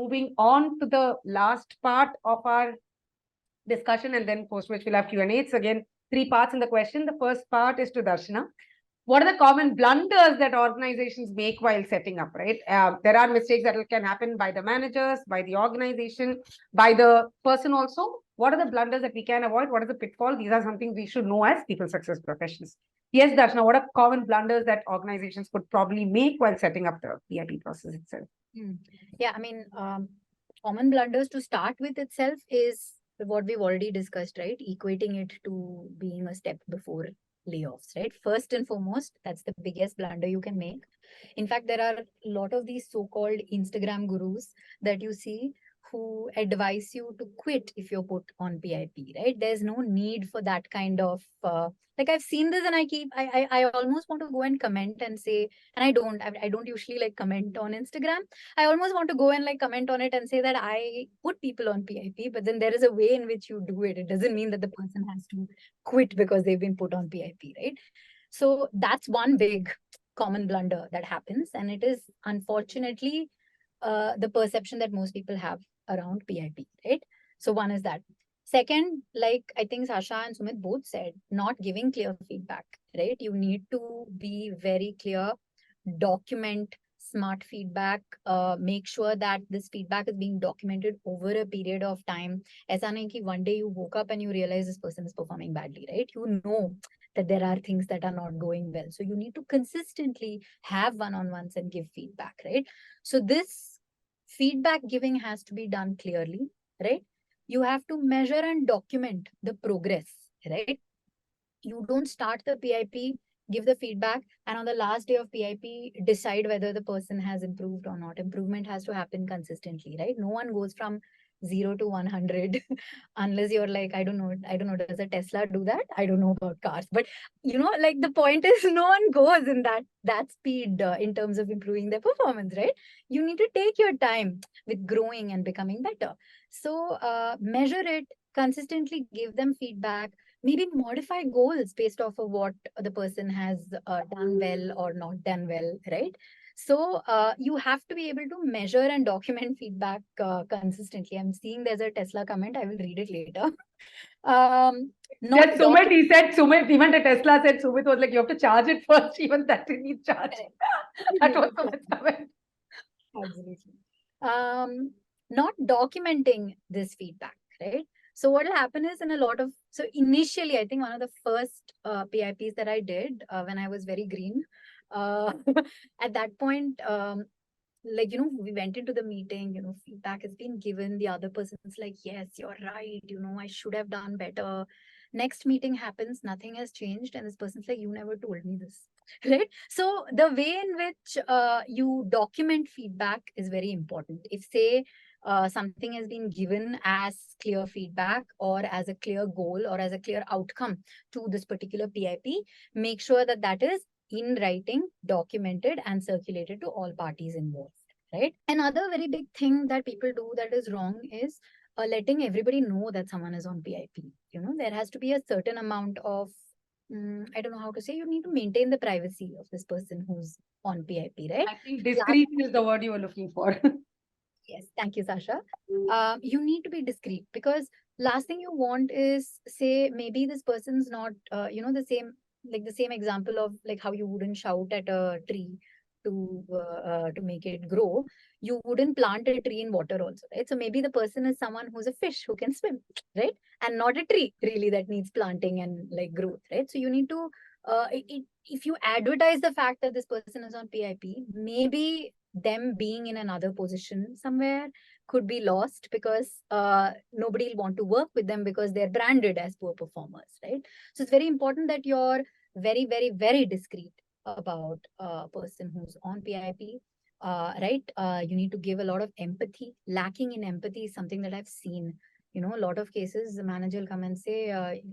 moving on to the last part of our discussion, and then post which we'll have Q&A. It's again 3 parts in the question. The first part is to Darshana. What are the common blunders that organizations make while setting up, right? There are mistakes that can happen by the managers, by the organization, by the person also. What are the blunders that we can avoid? What are the pitfalls? These are something we should know as people success professionals. Yes, Darshana, what are common blunders that organizations could probably make while setting up the PIP process itself? Yeah, I mean, common blunders to start with itself is what we've already discussed, right? Equating it to being a step before layoffs, right? First and foremost, that's the biggest blunder you can make. In fact, there are a lot of these so-called Instagram gurus that you see who advise you to quit if you're put on PIP, right? There's no need for that kind of like I've seen this and I almost want to go and comment and say, and I don't usually like comment on Instagram. I almost want to go and like comment on it and say that I put people on PIP, but then there is a way in which you do it. It doesn't mean that the person has to quit because they've been put on PIP, right? So that's one big common blunder that happens. And it is unfortunately the perception that most people have around PIP, right? So one is that. Second, like I think Sasha and Sumit both said, not giving clear feedback, right? You need to be very clear, document smart feedback, make sure that this feedback is being documented over a period of time. Aisa nahi ki one day you woke up and you realize this person is performing badly, right? You know that there are things that are not going well. So you need to consistently have one-on-ones and give feedback, right? So this feedback giving has to be done clearly, right? You have to measure and document the progress, right? You don't start the PIP, give the feedback, and on the last day of PIP, decide whether the person has improved or not. Improvement has to happen consistently, right? No one goes from 0 to 100 unless you're like, I don't know, does a Tesla do that? I don't know about cars, but you know, like the point is no one goes in that speed in terms of improving their performance, right? You need to take your time with growing and becoming better. So measure it, consistently give them feedback, maybe modify goals based off of what the person has done well or not done well, right? So you have to be able to measure and document feedback consistently. I'm seeing there's a Tesla comment. I will read it later. Yes, Sumit, he said, Sumit, even the Tesla said, Sumit was like, you have to charge it first, even that it needs charge. That was Sumit's comment. Absolutely. Not documenting this feedback, right? So what will happen is in a lot of, so initially, I think one of the first PIPs that I did when I was very green, at that point, like, you know, we went into the meeting, you know, feedback has been given. The other person's like, yes, you're right. You know, I should have done better. Next meeting happens, nothing has changed. And this person's like, you never told me this, right? So the way in which you document feedback is very important. If say, something has been given as clear feedback or as a clear goal or as a clear outcome to this particular PIP, make sure that that is in writing, documented and circulated to all parties involved, right? Another very big thing that people do that is wrong is letting everybody know that someone is on PIP. You know, there has to be a certain amount of I don't know how to say, you need to maintain the privacy of this person who's on PIP, right? I think discreet is the word you were looking for. Yes, thank you, Sasha. You need to be discreet because last thing you want is, say, maybe this person's not, you know, the same example of like how you wouldn't shout at a tree to make it grow. You wouldn't plant a tree in water also, right? So maybe the person is someone who's a fish who can swim, right? And not a tree really that needs planting and like growth, right? So you need to, if you advertise the fact that this person is on PIP, maybe them being in another position somewhere could be lost because nobody will want to work with them because they're branded as poor performers, right? So it's very important that you're very, very, very discreet about a person who's on PIP, right? You need to give a lot of empathy. Lacking in empathy is something that I've seen. You know, a lot of cases, the manager will come and say,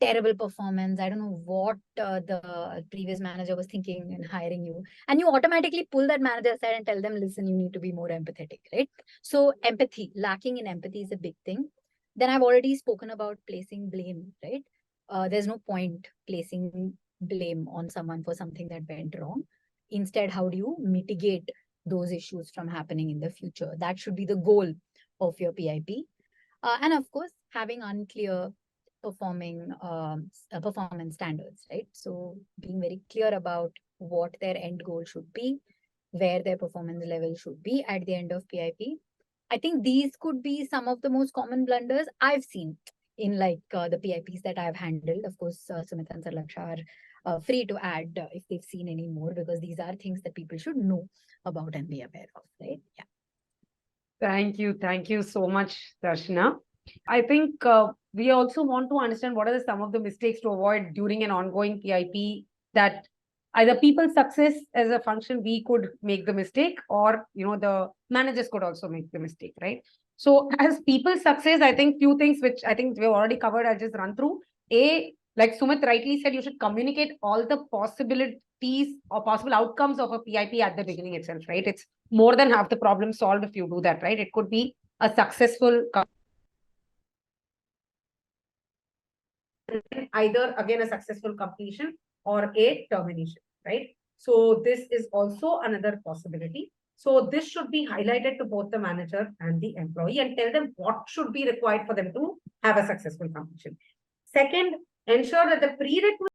terrible performance. I don't know what the previous manager was thinking in hiring you. And you automatically pull that manager aside and tell them, listen, you need to be more empathetic, right? So empathy, lacking in empathy is a big thing. Then I've already spoken about placing blame, right? There's no point placing blame on someone for something that went wrong. Instead, how do you mitigate those issues from happening in the future. That should be the goal of your PIP. And of course, having unclear performance standards, right? So being very clear about what their end goal should be, where their performance level should be at the end of PIP. I think these could be some of the most common blunders I've seen in the PIPs that I've handled. Of course, Sumit and Sarlaksha are free to add if they've seen any more, because these are things that people should know about and be aware of, right? Yeah. Thank you. Thank you so much, Darshana. I think we also want to understand what are some of the mistakes to avoid during an ongoing PIP, that either people's success as a function, we could make the mistake, or, the managers could also make the mistake, right? So as people's success, I think few things which I think we've already covered, I'll just run through. Like Sumit rightly said, you should communicate all the possibilities or possible outcomes of a PIP at the beginning itself, right? It's more than half the problem solved if you do that, right? It could be a successful, either again a successful completion or a termination, right? So this is also another possibility. So this should be highlighted to both the manager and the employee and tell them what should be required for them to have a successful completion. Second, ensure that the prerequisite